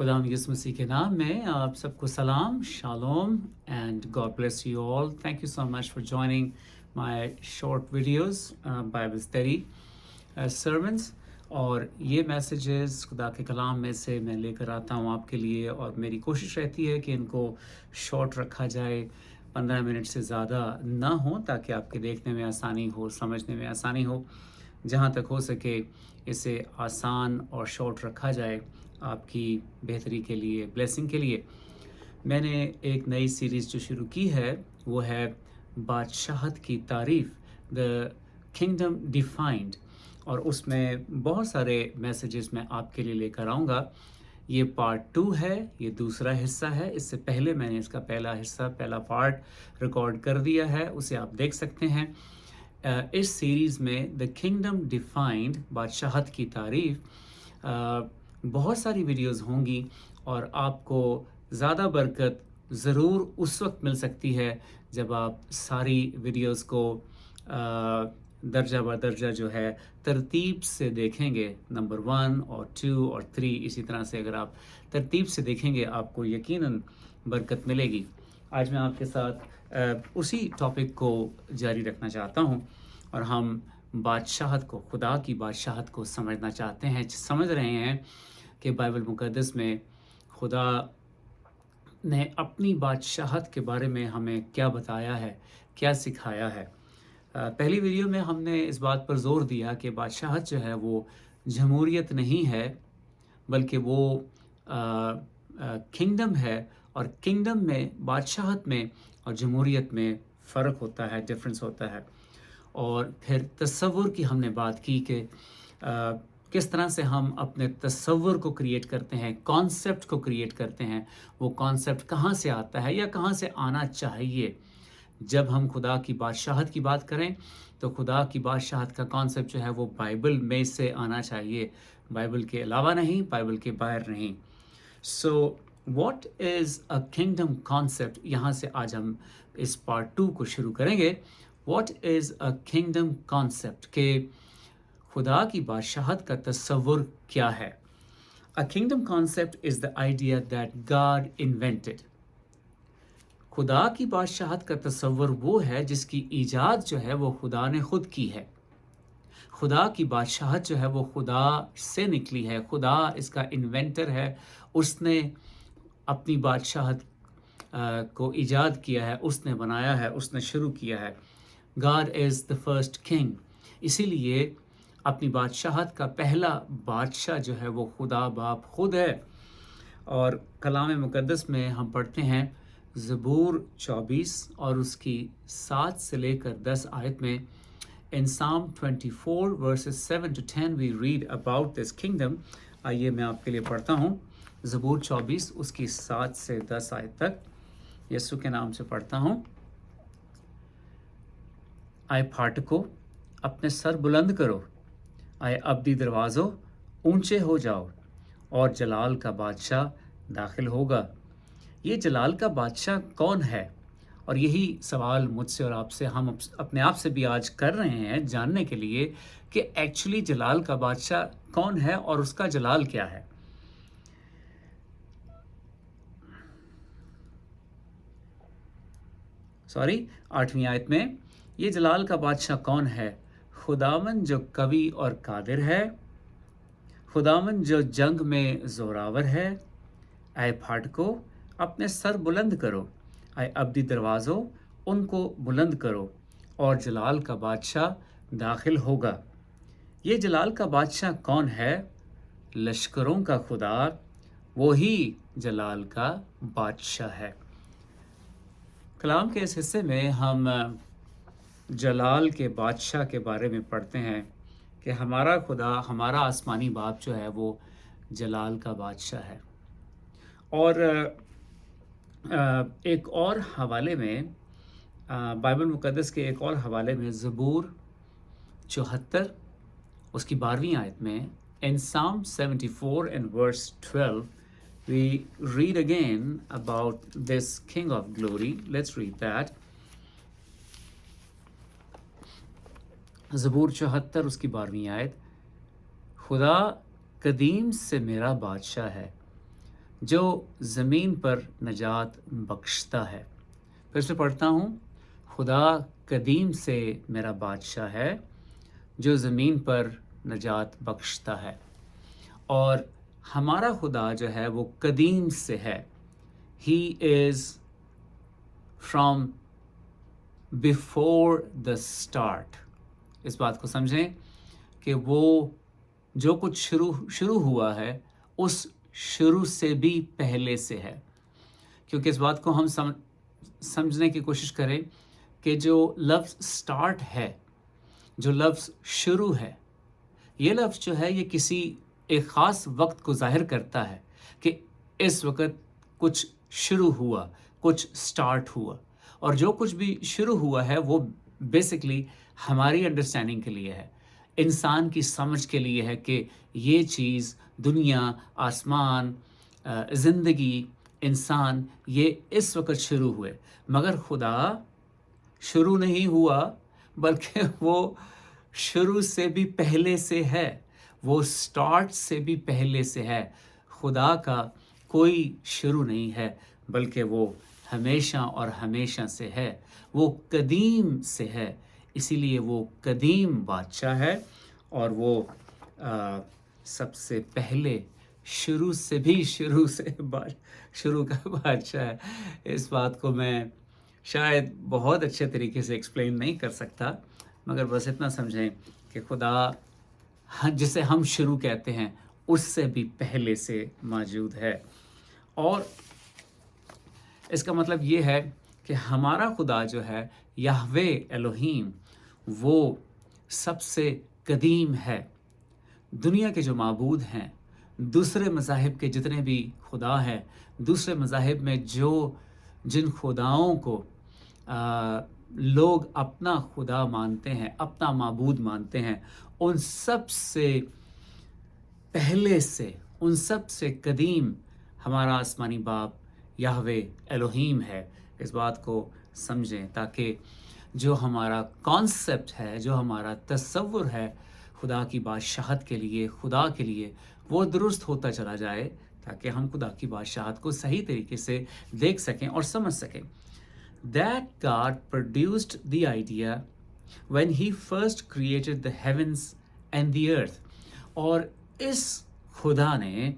खुदाम यीशु मसीह के नाम में आप सबको सलाम, shalom, and God bless you all. Thank you so much for joining my short videos, Bible study sermons. और ये मैसेजेस खुदा के कलाम में से मैं लेकर आता हूँ आपके लिए, और मेरी कोशिश रहती है कि इनको शॉर्ट रखा जाए, 15 मिनट से ज़्यादा ना हो, ताकि आपके देखने में आसानी हो, समझने में आसानी हो। जहाँ तक हो सके इसे आसान और शॉर्ट रखा जाए आपकी बेहतरी के लिए, ब्लेसिंग के लिए। मैंने एक नई सीरीज़ जो शुरू की है वो है बादशाहत की तारीफ़, द किंगडम डिफाइंड, और उसमें बहुत सारे मैसेजेस मैं आपके लिए लेकर आऊँगा। ये पार्ट 2 है, ये दूसरा हिस्सा है। इससे पहले मैंने इसका पहला पार्ट रिकॉर्ड कर दिया है, उसे आप देख सकते हैं। इस सीरीज़ में द किंगडम डिफाइंड, बादशाहत की तारीफ़, बहुत सारी वीडियोस होंगी, और आपको ज़्यादा बरकत ज़रूर उस वक्त मिल सकती है जब आप सारी वीडियोस को दर्जा ब दर्जा जो है तरतीब से देखेंगे। नंबर 1 और 2 और 3 इसी तरह से अगर आप तरतीब से देखेंगे आपको यकीनन बरकत मिलेगी। आज मैं आपके साथ उसी टॉपिक को जारी रखना चाहता हूँ, और हम बादशाहत को, खुदा की बादशाहत को समझना चाहते हैं। समझ रहे हैं कि बाइबल मुक़द्दस में खुदा ने अपनी बादशाहत के बारे में हमें क्या बताया है, क्या सिखाया है। पहली वीडियो में हमने इस बात पर ज़ोर दिया कि बादशाहत जो है वो जमहूरियत नहीं है, बल्कि वो किंगडम है, और किंगडम में, बादशाहत में और जमहूरियत में फ़र्क होता है, डिफरेंस होता है। और फिर तसव्वुर की हमने बात की कि किस तरह से हम अपने तसव्वुर को क्रिएट करते हैं, कॉन्सेप्ट को क्रिएट करते हैं। वो कॉन्सेप्ट कहाँ से आता है या कहाँ से आना चाहिए। जब हम खुदा की बादशाहत की बात करें तो खुदा की बादशाहत का कॉन्सेप्ट जो है वो बाइबल में से आना चाहिए, बाइबल के अलावा नहीं, बाइबल के बाहर नहीं। So what is a kingdom concept, यहाँ से आज हम इस पार्ट 2 को शुरू करेंगे। What is a kingdom concept, के खुदा की बादशाहत का तसव्वुर क्या है। A kingdom concept is the idea that God invented. खुदा की बादशाहत का तसव्वुर वो है जिसकी ईजाद जो है वो खुदा ने खुद की है। खुदा की बादशाहत जो है वो खुदा से निकली है, खुदा इसका इन्वेंटर है। उसने अपनी बादशाहत को ईजाद किया है, उसने बनाया है, उसने शुरू किया है। God is the first king, इसीलिए अपनी बादशाहत का पहला बादशाह जो है वो खुदा बाप खुद है। और कलाम मुक़द्दस में हम पढ़ते हैं ज़बूर 24 और उसकी 7 से लेकर 10 आयत में, in Psalm 24 verses 7 to 10 we read about this kingdom। आइए मैं आपके लिए पढ़ता हूँ ज़बूर 24 उसकी 7 से 10 आयत तक। यीशु के नाम से पढ़ता हूँ। आए फाटकों, अपने सर बुलंद करो, आए अब्दी दरवाज़ों, ऊंचे हो जाओ, और जलाल का बादशाह दाखिल होगा। ये जलाल का बादशाह कौन है? और यही सवाल मुझसे और आपसे, हम अपने आप से भी आज कर रहे हैं जानने के लिए कि एक्चुअली जलाल का बादशाह कौन है और उसका जलाल क्या है। सॉरी, 8वीं आयत में, ये जलाल का बादशाह कौन है? खुदावन जो कवि और कादिर है, खुदावन जो जंग में जोरावर है। आए फाटकों, अपने सर बुलंद करो, आए अब्दी दरवाज़ों, उनको बुलंद करो, और जलाल का बादशाह दाखिल होगा। ये जलाल का बादशाह कौन है? लश्करों का खुदा, वही जलाल का बादशाह है। कलाम के इस हिस्से में हम जलाल के बादशाह के बारे में पढ़ते हैं कि हमारा खुदा, हमारा आसमानी बाप जो है वो जलाल का बादशाह है। और एक और हवाले में, बाइबल मुक़द्दस के एक और हवाले में, ज़बूर 74 उसकी 12वीं आयत में, in Psalm 74 and verse 12 we read again about this King of Glory. Let's read that. ज़बूर 74 उसकी 12वीं आयत, खुदा कदीम से मेरा बादशाह है, जो ज़मीन पर नजात बख्शता है। फिर से पढ़ता हूँ, खुदा कदीम से मेरा बादशाह है जो ज़मीन पर नजात बख्शता है। और हमारा खुदा जो है वो कदीम से है। He is from before the start. इस बात को समझें कि वो जो कुछ शुरू हुआ है उस शुरू से भी पहले से है। क्योंकि इस बात को हम समझने की कोशिश करें कि जो लफ्ज़ स्टार्ट है, जो लफ्ज़ शुरू है, ये लफ्ज़ जो है ये किसी एक ख़ास वक्त को ज़ाहिर करता है कि इस वक्त कुछ शुरू हुआ, कुछ स्टार्ट हुआ। और जो कुछ भी शुरू हुआ है वो बेसिकली हमारी अंडरस्टैंडिंग के लिए है, इंसान की समझ के लिए है कि ये चीज़, दुनिया, आसमान, ज़िंदगी, इंसान, ये इस वक्त शुरू हुए। मगर खुदा शुरू नहीं हुआ, बल्कि वो शुरू से भी पहले से है, वो स्टार्ट से भी पहले से है। खुदा का कोई शुरू नहीं है, बल्कि वो हमेशा और हमेशा से है, वो कदीम से है। इसीलिए वो कदीम बादशाह है और वो सबसे पहले शुरू से भी शुरू का बादशाह है। इस बात को मैं शायद बहुत अच्छे तरीके से एक्सप्लेन नहीं कर सकता, मगर बस इतना समझें कि खुदा जिसे हम शुरू कहते हैं उससे भी पहले से मौजूद है। और इसका मतलब ये है कि हमारा खुदा जो है याहवे एलोहीम, वो सबसे कदीम है। दुनिया के जो माबूद हैं, दूसरे मज़ाहिब के जितने भी खुदा हैं, दूसरे मज़ाहिब में जिन खुदाओं को लोग अपना खुदा मानते हैं, अपना माबूद मानते हैं, उन सब से पहले से, उन सब से कदीम हमारा आसमानी बाप याहवे एलोहीम है। इस बात को समझें ताकि जो हमारा कॉन्सेप्ट है, जो हमारा तसव्वुर है खुदा की बादशाहत के लिए, खुदा के लिए, वो दुरुस्त होता चला जाए, ताकि हम खुदा की बादशाहत को सही तरीके से देख सकें और समझ सकें। That God produced the idea when he first created the heavens and the earth. और इस खुदा ने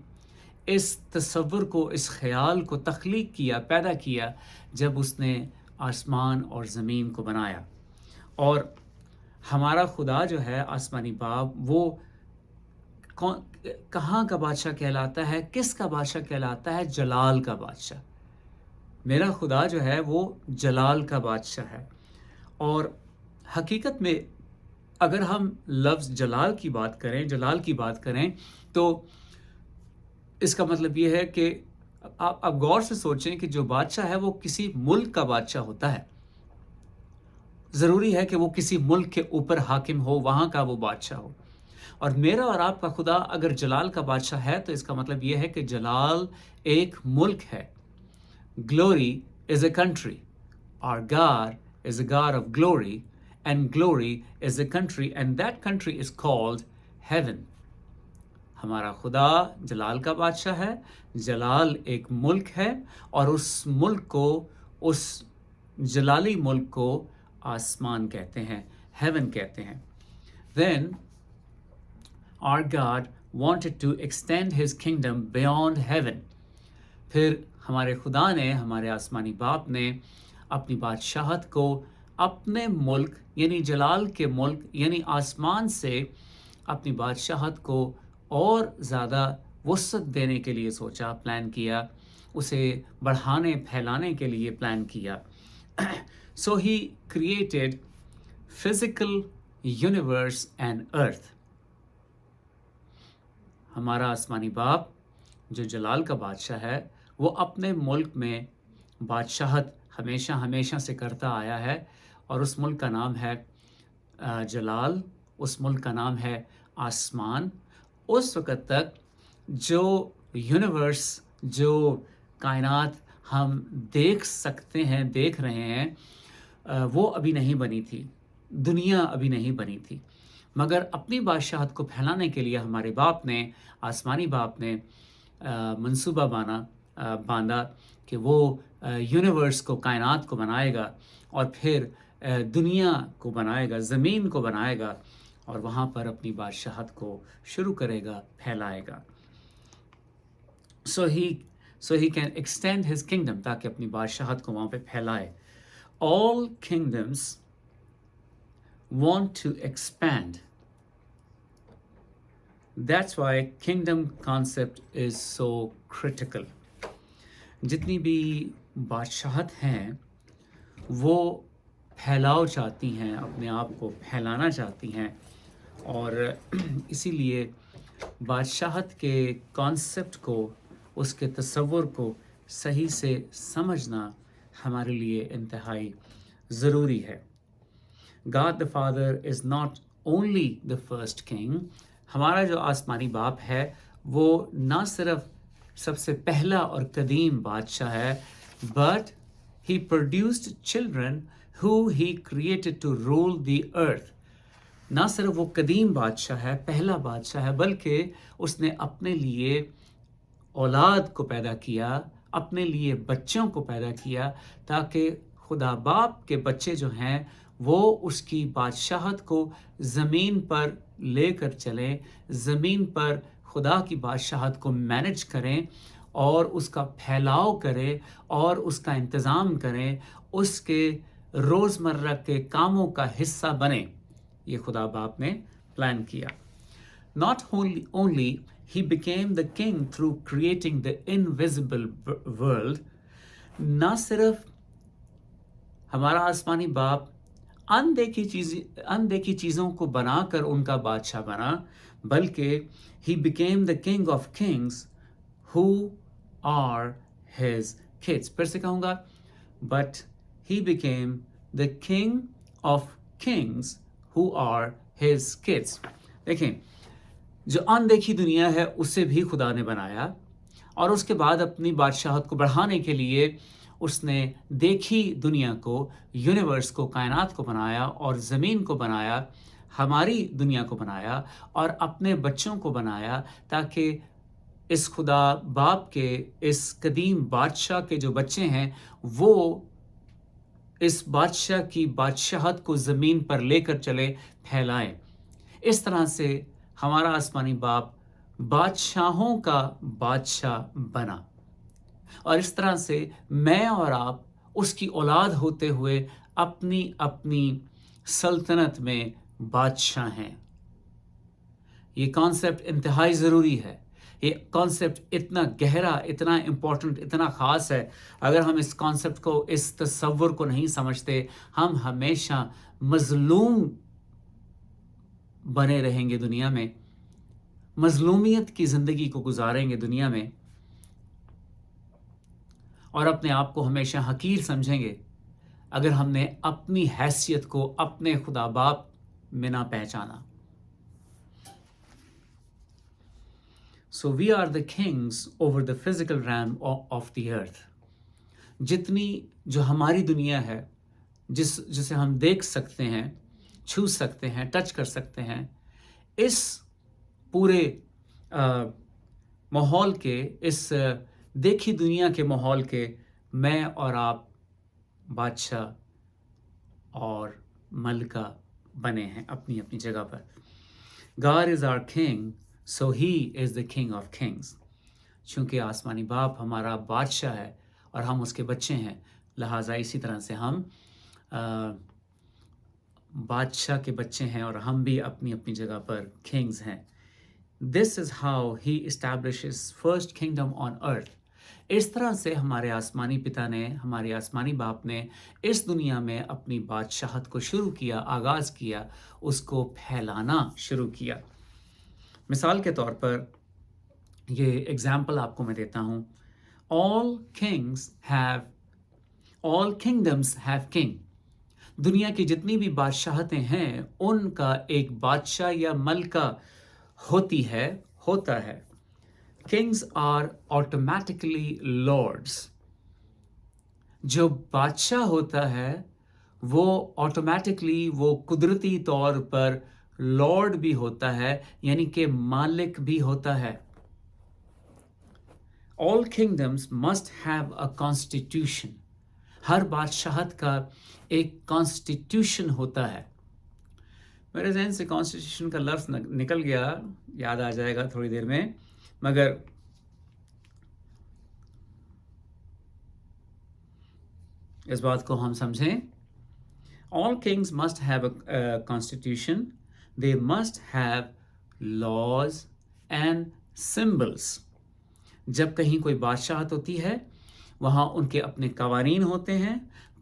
इस तसव्वुर को, इस ख्याल को तख्लीक किया, पैदा किया जब उसने आसमान और ज़मीन को बनाया। और हमारा खुदा जो है आसमानी बाप, वो कहाँ का बादशाह कहलाता है, किस का बादशाह कहलाता है? जलाल का बादशाह। मेरा खुदा जो है वो जलाल का बादशाह है। और हकीकत में अगर हम लफ्ज़ जलाल की बात करें तो इसका मतलब ये है कि आप गौर से सोचें कि जो बादशाह है वो किसी मुल्क का बादशाह होता है। ज़रूरी है कि वो किसी मुल्क के ऊपर हाकिम हो, वहाँ का वो बादशाह हो। और मेरा और आपका खुदा अगर जलाल का बादशाह है तो इसका मतलब ये है कि जलाल एक मुल्क है। Glory is a country. Our God is a God of glory, and glory is a country, and that country is called heaven. हमारा खुदा जलाल का बादशाह है, जलाल एक मुल्क है, और उस मुल्क को, उस जलाली मुल्क को आसमान कहते हैं, heaven कहते हैं। Then our God wanted to extend his kingdom beyond heaven. फिर हमारे खुदा ने, हमारे आसमानी बाप ने अपनी बादशाहत को अपने मुल्क यानी जलाल के मुल्क यानी आसमान से अपनी बादशाहत को और ज़्यादा वसअत देने के लिए सोचा, प्लान किया, उसे बढ़ाने फैलाने के लिए प्लान किया। So he created physical universe and earth. हमारा आसमानी बाप जो जलाल का बादशाह है वो अपने मुल्क में बादशाहत हमेशा से करता आया है, और उस मुल्क का नाम है जलाल, उस मुल्क का नाम है आसमान। उस वक़्त तक जो यूनिवर्स, जो कायनात हम देख सकते हैं, देख रहे हैं, वो अभी नहीं बनी थी, दुनिया अभी नहीं बनी थी। मगर अपनी बादशाहत को फैलाने के लिए हमारे बाप ने, आसमानी बाप ने मंसूबा बांधा कि वो यूनिवर्स को, कायनात को बनाएगा और फिर दुनिया को बनाएगा, ज़मीन को बनाएगा और वहाँ पर अपनी बादशाहत को शुरू करेगा, फैलाएगा. So he can extend his kingdom, ताकि अपनी बादशाहत को वहाँ पे फैलाए. All kingdoms want to expand. That's why kingdom concept is so critical. जितनी भी बादशाहत हैं वो फैलाव चाहती हैं, अपने आप को फैलाना चाहती हैं और इसीलिए बादशाहत के कॉन्सेप्ट को, उसके तसव्वुर को सही से समझना हमारे लिए इंतहाई ज़रूरी है. God the Father is not only the first king. हमारा जो आसमानी बाप है वो ना सिर्फ सबसे पहला और कदीम बादशाह है, but he produced children who he created to rule the earth. ना सिर्फ वो कदीम बादशाह है, पहला बादशाह है, बल्कि उसने अपने लिए औलाद को पैदा किया, अपने लिए बच्चों को पैदा किया ताकि खुदा बाप के बच्चे जो हैं वो उसकी बादशाहत को ज़मीन पर लेकर चलें, ज़मीन पर खुदा की बादशाहत को मैनेज करें और उसका फैलाव करें और उसका इंतज़ाम करें, उसके रोज़मर्रा के कामों का हिस्सा बने. ये खुदा बाप ने प्लान किया. Not only he became the king through creating the invisible world. ना सिर्फ हमारा आसमानी बाप अनदेखी चीज़ों को बनाकर उनका बादशाह बना, बल्कि he became the king of kings who are his kids. फिर से कहूँगा, but he became the king of kings who are his kids. देखें, जो अनदेखी दुनिया है उसे भी खुदा ने बनाया और उसके बाद अपनी बादशाहत को बढ़ाने के लिए उसने देखी दुनिया को, यूनिवर्स को, कायनात को बनाया और ज़मीन को बनाया, हमारी दुनिया को बनाया और अपने बच्चों को बनाया ताकि इस खुदा बाप के, इस कदीम बादशाह के जो बच्चे हैं वो इस बादशाह की बादशाहत को ज़मीन पर लेकर चले, फैलाएं. इस तरह से हमारा आसमानी बाप बादशाहों का बादशाह बना और इस तरह से मैं और आप उसकी औलाद होते हुए अपनी अपनी सल्तनत में बादशाह हैं. ये कॉन्सेप्ट इंतहाई ज़रूरी है. ये कॉन्सेप्ट इतना गहरा, इतना इम्पोर्टेंट, इतना ख़ास है. अगर हम इस कॉन्सेप्ट को, इस तसव्वुर को नहीं समझते, हम हमेशा मज़लूम बने रहेंगे दुनिया में, मज़लूमियत की ज़िंदगी को गुजारेंगे दुनिया में और अपने आप को हमेशा हकीर समझेंगे अगर हमने अपनी हैसियत को अपने खुदा बाप में ना पहचाना. So we are the kings over the physical realm of the earth. जितनी जो हमारी दुनिया है, जिसे हम देख सकते हैं, छू सकते हैं, टच कर सकते हैं, इस पूरे माहौल के, इस देखी दुनिया के माहौल के मैं और आप बादशाह और मलका बने हैं अपनी अपनी जगह पर. God is our king, so he is the king of kings. चूँकि आसमानी बाप हमारा बादशाह है और हम उसके बच्चे हैं, लिहाजा इसी तरह से हम बादशाह के बच्चे हैं और हम भी अपनी अपनी जगह पर किंग्स हैं. This is how he establishes first kingdom on earth. इस तरह से हमारे आसमानी पिता ने, हमारे आसमानी बाप ने इस दुनिया में अपनी बादशाहत को शुरू किया, आगाज़ किया, उसको फैलाना शुरू किया. मिसाल के तौर पर ये एग्जाम्पल आपको मैं देता हूँ. All kingdoms have king. दुनिया की जितनी भी बादशाहतें हैं उनका एक बादशाह या मलका होता है. Kings are automatically lords. जो बादशाह होता है वो ऑटोमेटिकली, वो कुदरती तौर पर लॉर्ड भी होता है, यानी कि मालिक भी होता है. all kingdoms must have a constitution. हर बादशाहत का एक कॉन्स्टिट्यूशन होता है. मेरे जहन से कॉन्स्टिट्यूशन का लफ्ज़ निकल गया, याद आ जाएगा थोड़ी देर में, मगर इस बात को हम समझें. All kings must have a constitution. They must have laws and symbols. जब कहीं कोई बादशाहत होती है, वहाँ उनके अपने कवानीन होते हैं,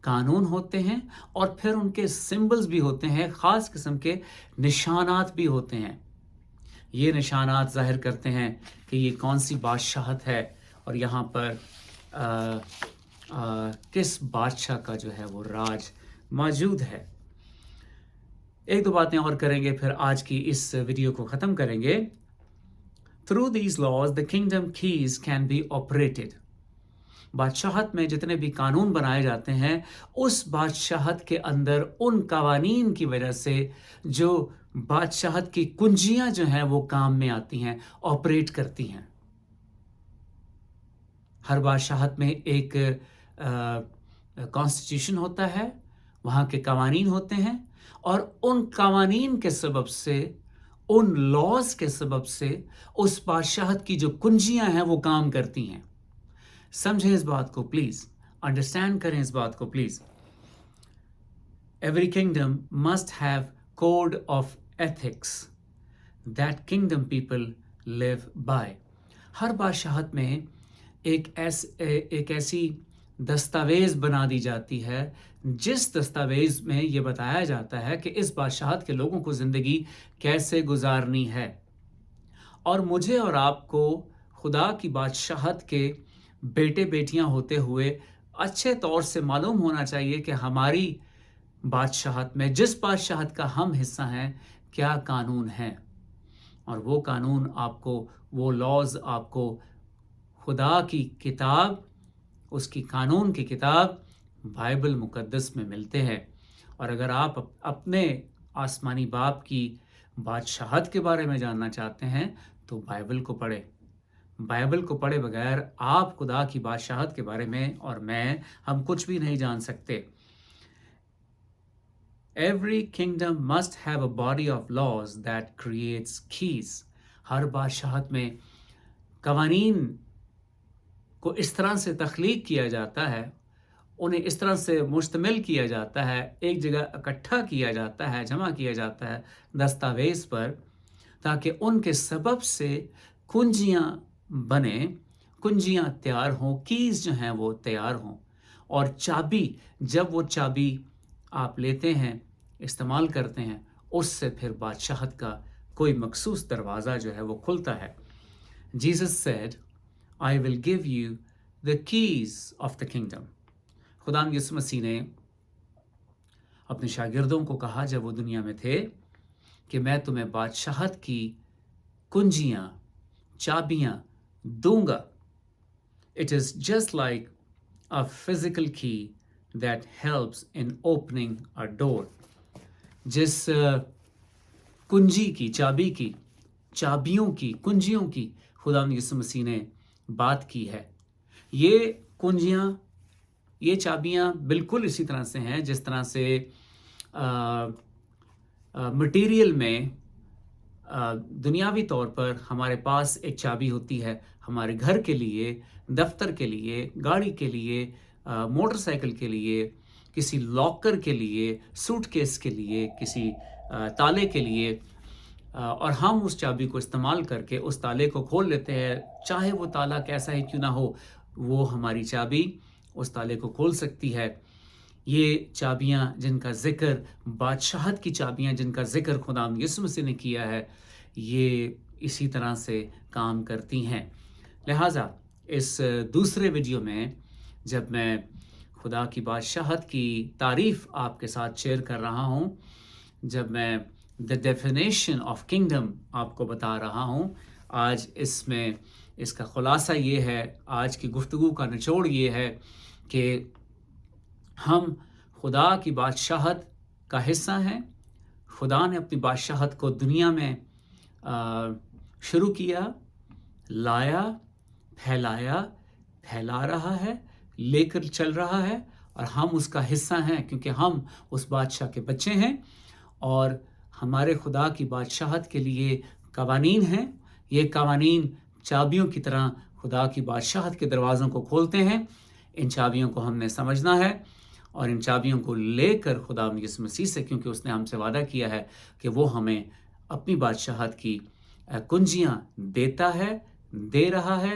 कानून होते हैं, और फिर उनके सिंबल्स भी होते हैं, ख़ास किस्म के निशानात भी होते हैं. ये निशानात ज़ाहिर करते हैं कि ये कौन सी बादशाहत है और यहाँ पर किस बादशाह का जो है वो राज मौजूद है. एक दो बातें और करेंगे, फिर आज की इस वीडियो को ख़त्म करेंगे. Through these laws, the kingdom keys can be operated. बादशाहत में जितने भी कानून बनाए जाते हैं, उस बादशाहत के अंदर उन कवानीन की वजह से जो बादशाहत की कुंजियां जो हैं वो काम में आती हैं, ऑपरेट करती हैं. हर बादशाहत में एक कॉन्स्टिट्यूशन होता है, वहाँ के कवानीन होते हैं, और उन कवानीन के सबब से, उन लॉज के सबब से उस बादशाहत की जो कुंजियां हैं वो काम करती हैं. समझें इस बात को प्लीज, अंडरस्टैंड करें इस बात को please. Every kingdom must have code of ethics that kingdom people live by. हर बादशाहत में एक ऐसी दस्तावेज बना दी जाती है जिस दस्तावेज में ये बताया जाता है कि इस बादशाहत के लोगों को ज़िंदगी कैसे गुजारनी है. और मुझे और आपको खुदा की बादशाहत के बेटे बेटियां होते हुए अच्छे तौर से मालूम होना चाहिए कि हमारी बादशाहत में, जिस बादशाहत का हम हिस्सा हैं, क्या कानून हैं. और वो कानून आपको, वो लॉज आपको खुदा की किताब, उसकी कानून की किताब बाइबल मुकद्दस में मिलते हैं. और अगर आप अपने आसमानी बाप की बादशाहत के बारे में जानना चाहते हैं तो बाइबल को पढ़ें. बाइबल को पढ़े बगैर आप खुदा की बादशाहत के बारे में और हम कुछ भी नहीं जान सकते. Every kingdom must have a body of laws that creates keys. हर बादशाहत में कवानीन को इस तरह से तख्लीक किया जाता है, उन्हें इस तरह से मुश्तमिल किया जाता है, एक जगह इकट्ठा किया जाता है, जमा किया जाता है दस्तावेज़ पर, ताकि उनके सबब से कुंजियाँ बने, कुंजियाँ तैयार हों, कीज़ जो हैं वो तैयार हों. और चाबी, जब वो चाबी आप लेते हैं, इस्तेमाल करते हैं, उससे फिर बादशाहत का कोई मखसूस दरवाज़ा जो है वो खुलता है. Jesus said, I will give you the keys of the kingdom. खुदा यीशु मसीह ने अपने शागिर्दों को कहा जब वो दुनिया में थे कि मैं तुम्हें बादशाहत की कुंजियाँ, चाबियाँ दूंगा. It is just like a physical key that helps in opening a door. जिस कुंजी की, चाबी की, चाबियों की, कुंजियों की खुदा यीशु मसीह ने बात की है, ये कुंजियाँ, ये चाबियाँ बिल्कुल इसी तरह से हैं जिस तरह से मटेरियल में दुनियावी तौर पर हमारे पास एक चाबी होती है हमारे घर के लिए, दफ्तर के लिए, गाड़ी के लिए, मोटरसाइकिल के लिए, किसी लॉकर के लिए, सूटकेस के लिए, किसी ताले के लिए, और हम उस चाबी को इस्तेमाल करके उस ताले को खोल लेते हैं. चाहे वो ताला कैसा ही क्यों ना हो, वो हमारी चाबी उस ताले को खोल सकती है. ये चाबियाँ जिनका ज़िक्र, बादशाहत की चाबियाँ जिनका ज़िक्र खुदा यीशु मसीह ने किया है, ये इसी तरह से काम करती हैं. लिहाजा इस दूसरे वीडियो में जब मैं खुदा की बादशाहत की तारीफ़ आपके साथ शेयर कर रहा हूँ, जब मैं द डेफिनेशन ऑफ किंगडम आपको बता रहा हूँ, आज इसमें इसका ख़ुलासा ये है, आज की गुफ्तगू का निचोड़ ये है कि हम खुदा की बादशाहत का हिस्सा हैं. खुदा ने अपनी बादशाहत को दुनिया में शुरू किया, लाया, پھیلا رہا ہے، لے کر چل رہا ہے، اور ہم اس کا حصہ ہیں کیونکہ ہم اس بادشاہ کے بچے ہیں، اور ہمارے خدا کی بادشاہت کے لیے قوانین ہیں۔ یہ قوانین چابیوں کی طرح خدا کی بادشاہت کے دروازوں کو کھولتے ہیں۔ ان چابیوں کو ہم نے سمجھنا ہے، اور ان چابیوں کو لے کر خدا یسوع مسیح سے، کیونکہ اس نے ہم سے وعدہ کیا ہے کہ وہ ہمیں اپنی بادشاہت کی کنجیاں دیتا ہے، دے رہا ہے،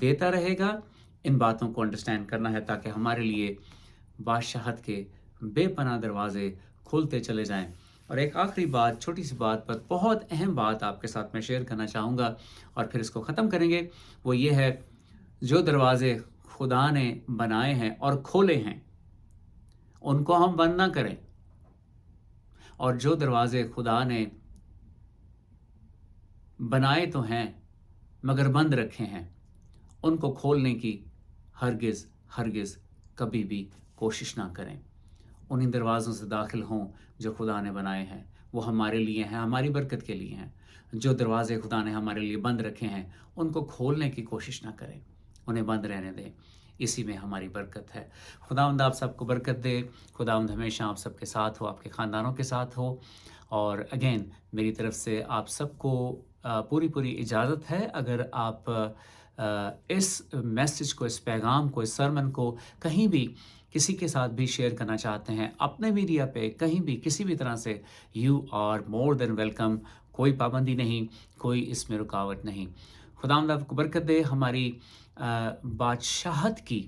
دیتا رہے گا۔ ان باتوں کو انڈرسٹینڈ کرنا ہے تاکہ ہمارے لیے بادشاہت کے بے پناہ دروازے کھولتے چلے جائیں۔ اور ایک آخری بات، چھوٹی سی بات پر بہت اہم بات آپ کے ساتھ میں شیئر کرنا چاہوں گا، اور پھر اس کو ختم کریں گے۔ وہ یہ ہے، جو دروازے خدا نے بنائے ہیں اور کھولے ہیں ان کو ہم بند نہ کریں، اور جو دروازے خدا نے بنائے تو ہیں مگر بند رکھے ہیں ان کو کھولنے کی ہرگز کبھی بھی کوشش نہ کریں۔ انہیں دروازوں سے داخل ہوں جو خدا نے بنائے ہیں، وہ ہمارے لیے ہیں، ہماری برکت کے لیے ہیں۔ جو دروازے خدا نے ہمارے لیے بند رکھے ہیں ان کو کھولنے کی کوشش نہ کریں، انہیں بند رہنے دیں، اسی میں ہماری برکت ہے۔ خداوند آپ سب کو برکت دے، خداوند ہمیشہ آپ سب کے ساتھ ہو، آپ کے خاندانوں کے ساتھ ہو۔ اور اگین میری طرف سے آپ سب کو پوری اجازت ہے، اگر آپ اس میسج کو، اس پیغام کو، اس سرمن کو کہیں بھی کسی کے ساتھ بھی شیئر کرنا چاہتے ہیں، اپنے میڈیا پہ کہیں بھی کسی بھی طرح سے، you are more than welcome. کوئی پابندی نہیں، کوئی اس میں رکاوٹ نہیں۔ خداوند آپ کو برکت دے۔ ہماری بادشاہت کی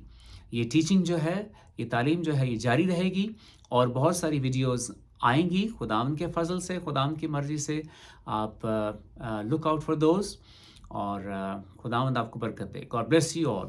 یہ ٹیچنگ جو ہے، یہ تعلیم جو ہے، یہ جاری رہے گی، اور بہت ساری ویڈیوز آئیں گی خداوند کے فضل سے، خداوند کی مرضی سے۔ آپ لک آؤٹ فار دوز، اور خداوند آپ کو برکت دے۔ God bless you all.